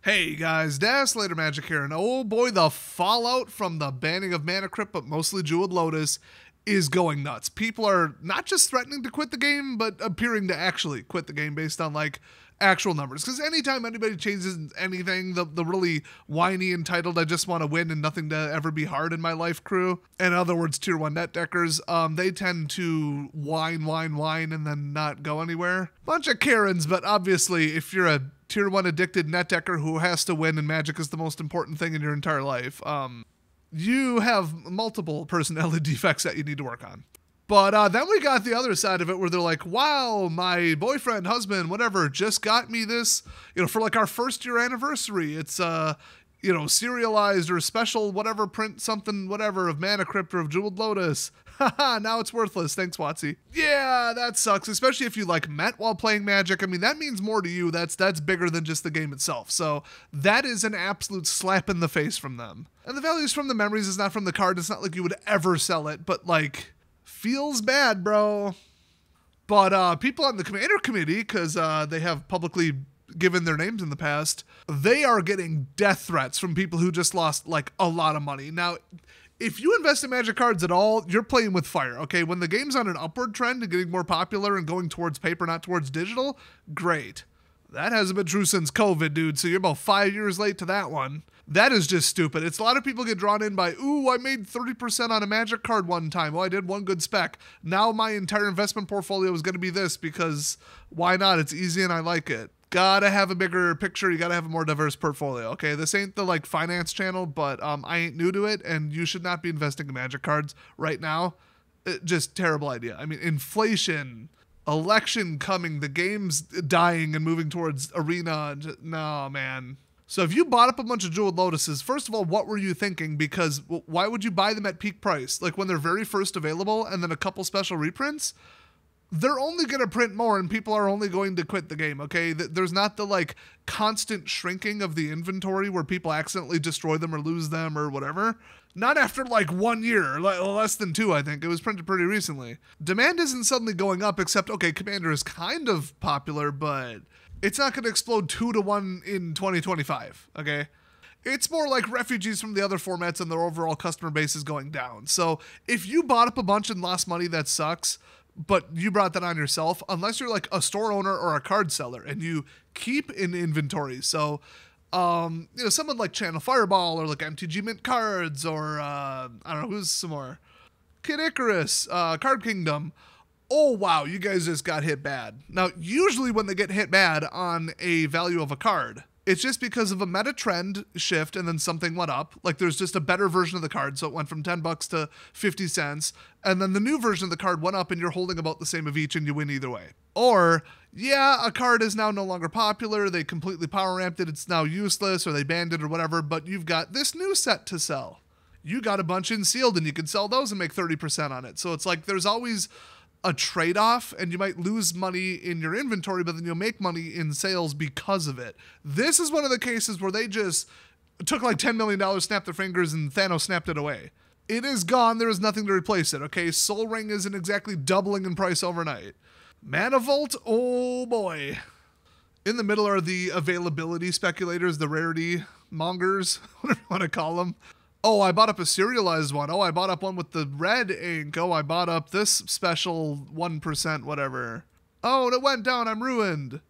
Hey guys, Later Magic here, and oh boy, the fallout from the banning of Mana Crypt, but mostly Jeweled Lotus, is going nuts. People are not just threatening to quit the game, but appearing to actually quit the game based on like actual numbers. Because anytime anybody changes anything, the really whiny, entitled, I just want to win and nothing to ever be hard in my life crew, in other words, tier 1 net deckers, they tend to whine, and then not go anywhere. Bunch of Karens, but obviously, if you're a tier 1 addicted net decker who has to win and Magic is the most important thing in your entire life, you have multiple personality defects that you need to work on. But then we got the other side of it where they're like, wow, my boyfriend, husband, whatever, just got me this, for like our first year anniversary. It's, serialized or special whatever print something whatever of Mana Crypt or of Jeweled Lotus. Haha, now it's worthless. Thanks, WOTC. Yeah, that sucks, especially if you like met while playing Magic. I mean, that means more to you. That's bigger than just the game itself. So that is an absolute slap in the face from them. And the value is from the memories, it's not from the card. It's not like you would ever sell it, but like, feels bad, bro. But people on the Commander Committee, because they have publicly given their names in the past, they are getting death threats from people who just lost like a lot of money. Now, if you invest in Magic cards at all, you're playing with fire, okay? When the game's on an upward trend and getting more popular and going towards paper, not towards digital, great. That hasn't been true since COVID, dude, so you're about 5 years late to that one. That is just stupid. It's a lot of people get drawn in by, ooh, I made 30% on a Magic card one time. Oh, I did one good spec. Now my entire investment portfolio is going to be this because why not? It's easy and I like it. Gotta have a bigger picture. You gotta have a more diverse portfolio. Okay, this ain't the like finance channel, but I ain't new to it, and you should not be investing in Magic cards right now. Just terrible idea. I mean, inflation, election coming, the game's dying and moving towards arena. No, man. So if you bought up a bunch of Jeweled Lotuses, first of all, what were you thinking? Because why would you buy them at peak price? Like when they're very first available and then a couple special reprints? They're only going to print more and people are only going to quit the game, okay? There's not the like constant shrinking of the inventory where people accidentally destroy them or lose them or whatever. Not after like 1 year, less than 2, I think. It was printed pretty recently. Demand isn't suddenly going up except, okay, Commander is kind of popular, but it's not going to explode 2 to 1 in 2025, okay? It's more like refugees from the other formats and their overall customer base is going down. So if you bought up a bunch and lost money, that sucks. But you brought that on yourself, unless you're like a store owner or a card seller and you keep in inventory. So, someone like Channel Fireball or like MTG Mint Cards or, I don't know, who's some more? Kid Icarus, Card Kingdom. Oh, wow, you guys just got hit bad. Now, usually when they get hit bad on a value of a card, it's just because of a meta trend shift and then something went up. Like there's just a better version of the card. So it went from 10 bucks to 50 cents. And then the new version of the card went up and you're holding about the same of each and you win either way. Or, yeah, a card is now no longer popular. They completely power ramped it. It's now useless or they banned it or whatever. But you've got this new set to sell. You got a bunch in sealed and you can sell those and make 30% on it. So it's like there's always a trade-off and you might lose money in your inventory, but then you'll make money in sales because of it. This is one of the cases where they just took like $10 million, snapped their fingers, and Thanos snapped it away. It is gone. There is nothing to replace it, okay? Soul Ring isn't exactly doubling in price overnight. Mana Vault, oh boy. In the middle are the availability speculators, the rarity mongers, whatever you want to call them. Oh, I bought up a serialized one. Oh, I bought up one with the red ink. Oh, I bought up this special 1% whatever. Oh, and it went down. I'm ruined.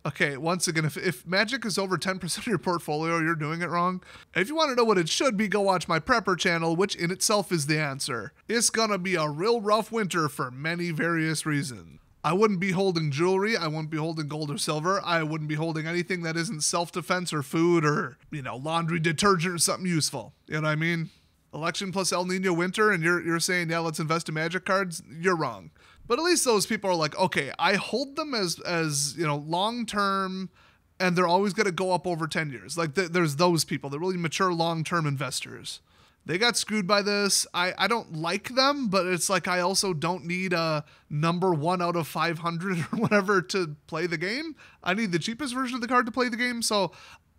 Okay, once again, if Magic is over 10% of your portfolio, you're doing it wrong. If you want to know what it should be, go watch my Prepper channel, which in itself is the answer. It's gonna be a real rough winter for many various reasons. I wouldn't be holding jewelry. I wouldn't be holding gold or silver. I wouldn't be holding anything that isn't self-defense or food or, laundry detergent or something useful. You know what I mean? Election plus El Nino winter, and you're saying, yeah, let's invest in Magic cards? You're wrong. But at least those people are like, okay, I hold them as long-term, and they're always going to go up over 10 years. Like, there's those people. They're really mature long-term investors. They got screwed by this. I don't like them, but it's like I also don't need a number 1 out of 500 or whatever to play the game. I need the cheapest version of the card to play the game, so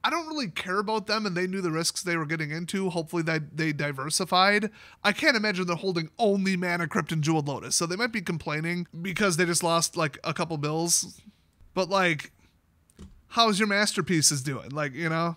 I don't really care about them, and they knew the risks they were getting into. Hopefully they diversified. I can't imagine they're holding only Mana Crypt and Jeweled Lotus, so they might be complaining because they just lost like a couple bills. But like, how's your masterpieces doing? Like,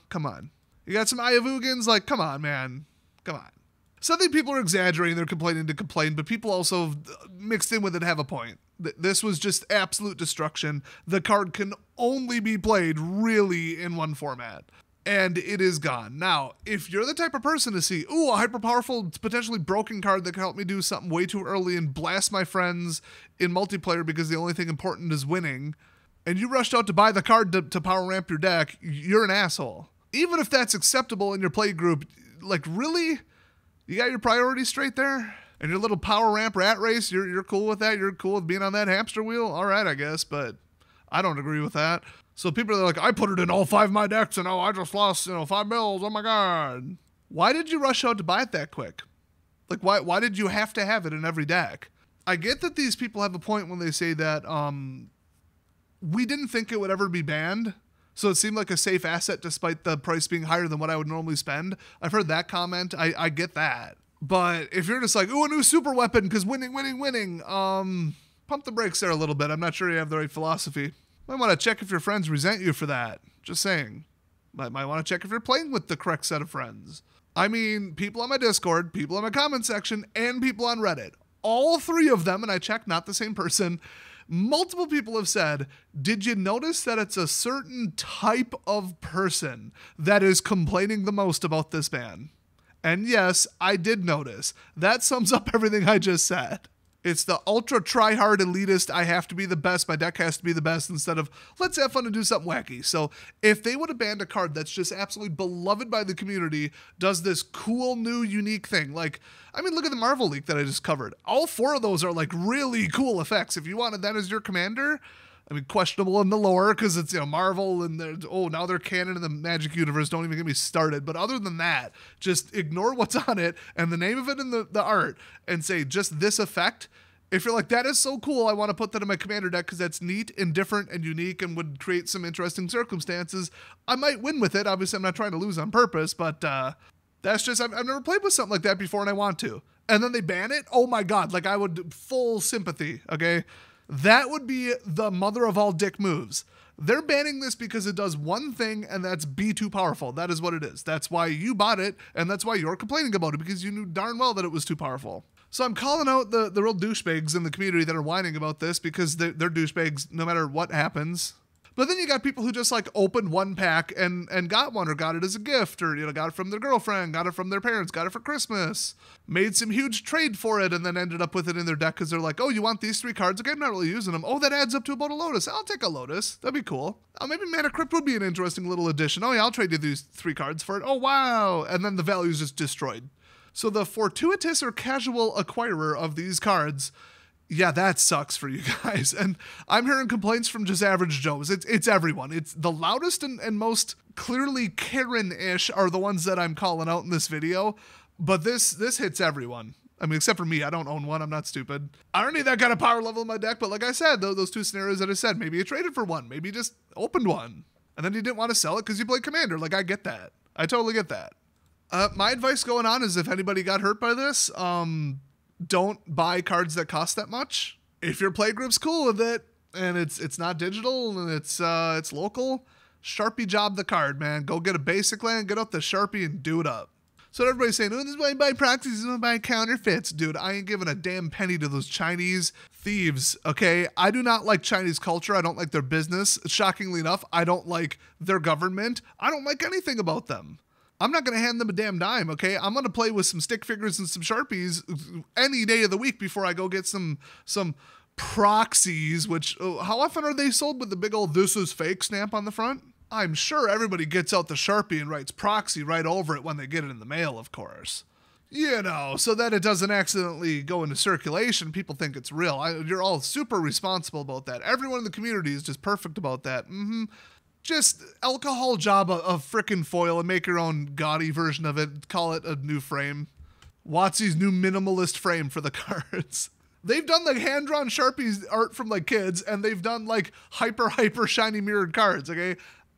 come on. You got some Ayavugans? Like, come on, man. Come on. So I think people are exaggerating. They're complaining to complain, but people also mixed in with it have a point. This was just absolute destruction. The card can only be played really in one format. And it is gone. Now, if you're the type of person to see, ooh, a hyper-powerful, potentially broken card that can help me do something way too early and blast my friends in multiplayer because the only thing important is winning, and you rushed out to buy the card to power ramp your deck, you're an asshole. Even if that's acceptable in your play group, like, really? You got your priorities straight there? And your little power ramp rat race, you're cool with that? You're cool with being on that hamster wheel? All right, I guess, but I don't agree with that. So people are like, I put it in all 5 of my decks and I just lost, 5 bills. Oh my God. Why did you rush out to buy it that quick? Like, why did you have to have it in every deck? I get that these people have a point when they say that we didn't think it would ever be banned. So it seemed like a safe asset despite the price being higher than what I would normally spend. I've heard that comment. I get that. But if you're just like, ooh, a new super weapon because winning, pump the brakes there a little bit. I'm not sure you have the right philosophy. Might want to check if your friends resent you for that. Just saying. Might want to check if you're playing with the correct set of friends. I mean, people on my Discord, people in my comment section, and people on Reddit. All 3 of them, and I checked, not the same person, multiple people have said, did you notice that it's a certain type of person that is complaining the most about this ban? And yes, I did notice. That sums up everything I just said. It's the ultra try-hard elitist, I have to be the best, my deck has to be the best, instead of, let's have fun and do something wacky. So if they would have banned a card that's just absolutely beloved by the community, does this cool, new, unique thing, like, I mean, look at the Marvel leak that I just covered. All 4 of those are, like, really cool effects. If you wanted that as your commander, I mean, questionable in the lore, because it's, Marvel, and now they're canon in the Magic universe, don't even get me started. But other than that, just ignore what's on it, and the name of it in the art, and say, just this effect. If you're like, that is so cool, I want to put that in my commander deck, because that's neat and different and unique, and would create some interesting circumstances, I might win with it. Obviously, I'm not trying to lose on purpose, but that's just, I've never played with something like that before, and I want to. And then they ban it? Oh my God, like, I would, full sympathy, okay? That would be the mother of all dick moves. They're banning this because it does one thing, and that's be too powerful. That is what it is. That's why you bought it, and that's why you're complaining about it, because you knew darn well that it was too powerful. So I'm calling out the real douchebags in the community that are whining about this, because they're douchebags no matter what happens. But then you got people who just like opened one pack and got one, or got it as a gift, or got it from their girlfriend, got it from their parents, got it for Christmas, made some huge trade for it, and then ended up with it in their deck because they're like, oh, you want these 3 cards? Okay, I'm not really using them. Oh, that adds up to about a Lotus. I'll take a Lotus. That'd be cool. Oh, maybe Mana Crypt would be an interesting little addition. Oh yeah, I'll trade you these 3 cards for it. Oh wow, and then the value is just destroyed. So the fortuitous or casual acquirer of these cards, yeah, that sucks for you guys. And I'm hearing complaints from just average Joes. It's everyone. It's the loudest and most clearly Karen-ish are the ones that I'm calling out in this video. But this hits everyone. I mean, except for me. I don't own one. I'm not stupid. I don't need that kind of power level in my deck. But like I said, those 2 scenarios that I said, maybe you traded for one. Maybe you just opened one. And then you didn't want to sell it because you played Commander. Like, I get that. I totally get that. My advice going on is if anybody got hurt by this, don't buy cards that cost that much. If your playgroup's cool with it and it's not digital and it's local, Sharpie job the card, man. Go get a basic land, get out the Sharpie and do it up. So everybody's saying, oh, this is why I buy proxies, this is why I buy counterfeits. Dude, I ain't giving a damn penny to those Chinese thieves, okay? I do not like Chinese culture. I don't like their business. Shockingly enough, I don't like their government. I don't like anything about them. I'm not going to hand them a damn dime, okay? I'm going to play with some stick figures and some Sharpies any day of the week before I go get some proxies, which, how often are they sold with the big old "this is fake" stamp on the front? I'm sure everybody gets out the Sharpie and writes proxy right over it when they get it in the mail, of course. So that it doesn't accidentally go into circulation, people think it's real. You're all super responsible about that. Everyone in the community is just perfect about that. Just alcohol job a frickin' foil and make your own gaudy version of it. Call it a new frame. WOTC's new minimalist frame for the cards. They've done like hand-drawn Sharpies art from like kids, and they've done like hyper shiny mirrored cards, okay?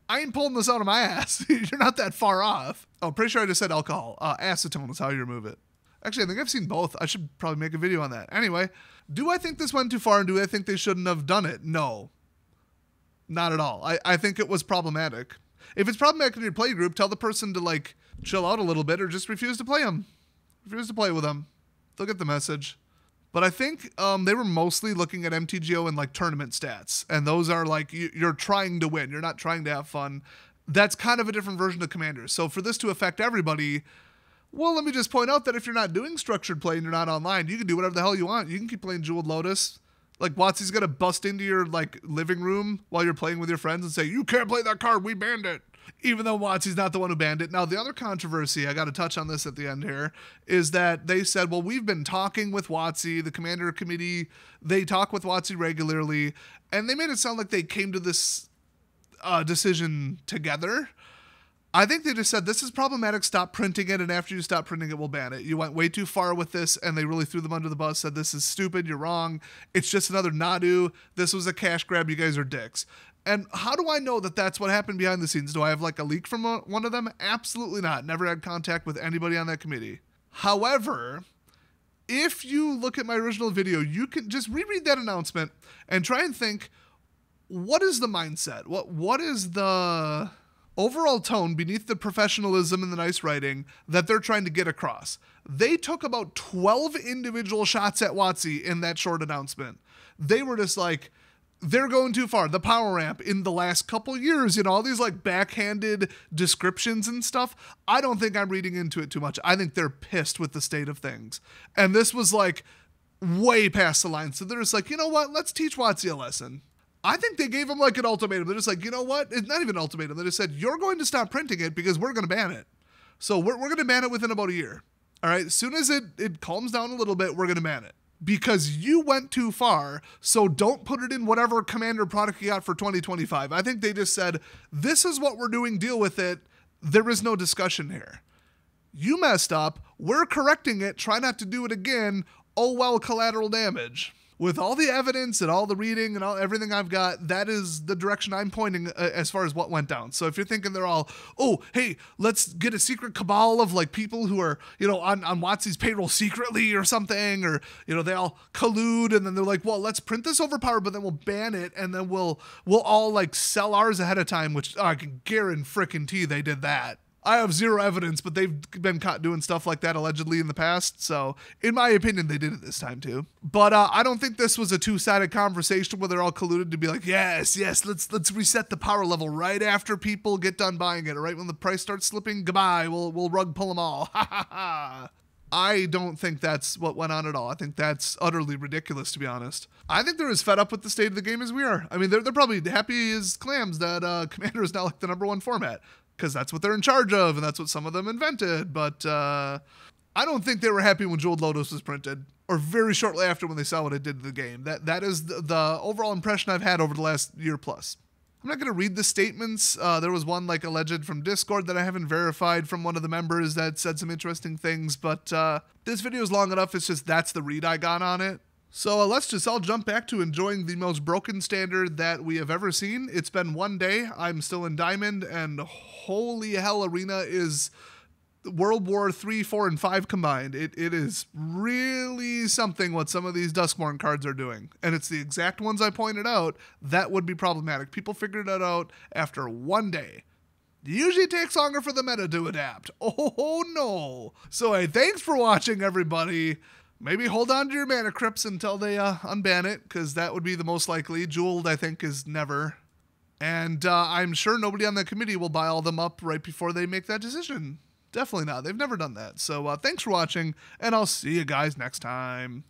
I ain't pulling this out of my ass. You're not that far off. Oh, pretty sure I just said alcohol. Acetone is how you remove it. Actually, I think I've seen both. I should probably make a video on that. Anyway, do I think this went too far, and do I think they shouldn't have done it? No. Not at all. I think it was problematic. If it's problematic in your play group, tell the person to like chill out a little bit or just refuse to play them. Refuse to play with them. They'll get the message. But I think they were mostly looking at MTGO and like tournament stats. And those are like, you're trying to win. You're not trying to have fun. That's kind of a different version of Commanders. So for this to affect everybody, well, let me just point out that if you're not doing structured play and you're not online, you can do whatever the hell you want. You can keep playing Jeweled Lotus. Like WOTC's gonna bust into your like living room while you're playing with your friends and say, you can't play that card, we banned it. Even though WOTC's not the one who banned it. Now, the other controversy, I got to touch on this at the end here, is that they said, well, we've been talking with WOTC, the Commander Committee, they talk with WOTC regularly, and they made it sound like they came to this decision together. I think they just said, this is problematic, stop printing it, and after you stop printing it, we'll ban it. You went way too far with this, and they really threw them under the bus, said, this is stupid, you're wrong, it's just another Nadu, this was a cash grab, you guys are dicks. And how do I know that that's what happened behind the scenes? Do I have like a leak from one of them? Absolutely not. Never had contact with anybody on that committee. However, if you look at my original video, you can just reread that announcement and try and think, what is the mindset? What is the overall tone beneath the professionalism and the nice writing that they're trying to get across? They took about 12 individual shots at WOTC in that short announcement. They were just like, they're going too far. The power ramp in the last couple years, you know, all these like backhanded descriptions and stuff. I don't think I'm reading into it too much. I think they're pissed with the state of things. And this was like way past the line. So they're just like, you know what? Let's teach WOTC a lesson. I think they gave them like an ultimatum. They're just like, you know what? It's not even an ultimatum. They just said, you're going to stop printing it because we're going to ban it. So we're going to ban it within about a year. All right. As soon as it calms down a little bit, we're going to ban it. Because you went too far, so don't put it in whatever Commander product you got for 2025. I think they just said, this is what we're doing, deal with it. There is no discussion here. You messed up, we're correcting it, try not to do it again. Oh well, collateral damage. With all the evidence and all the reading and everything I've got, that is the direction I'm pointing as far as what went down. So if you're thinking they're all, oh, hey, let's get a secret cabal of like people who are, you know, on WOTC's payroll secretly or something, or, you know, they all collude and then they're like, well, let's print this overpowered, but then we'll ban it and then we'll all like sell ours ahead of time, which I can guarantee they did that. I have zero evidence, but they've been caught doing stuff like that allegedly in the past. So in my opinion, they did it this time too. But I don't think this was a two-sided conversation where they're all colluded to be like, yes, let's reset the power level right after people get done buying it. Right when the price starts slipping, goodbye, we'll rug pull them all. Ha ha ha. I don't think that's what went on at all. I think that's utterly ridiculous, to be honest. I think they're as fed up with the state of the game as we are. I mean, they're probably happy as clams that Commander is now like the #1 format. Because that's what they're in charge of, and that's what some of them invented. But I don't think they were happy when Jeweled Lotus was printed, or very shortly after when they saw what it did to the game. That is the overall impression I've had over the last year plus. I'm not going to read the statements. There was one like alleged from Discord that I haven't verified from one of the members that said some interesting things. But this video is long enough. It's just that's the read I got on it. So let's just all jump back to enjoying the most broken standard that we have ever seen. It's been one day. I'm still in Diamond, and holy hell, Arena is World War 3, 4, and 5 combined. It is really something what some of these Duskmourn cards are doing. And it's the exact ones I pointed out that would be problematic. People figured it out after one day. Usually it takes longer for the meta to adapt. Oh no. So hey, thanks for watching, everybody. Maybe hold on to your mana crypts until they unban it, because that would be the most likely. Jeweled, I think, is never. And I'm sure nobody on the committee will buy all them up right before they make that decision. Definitely not. They've never done that. So thanks for watching, and I'll see you guys next time.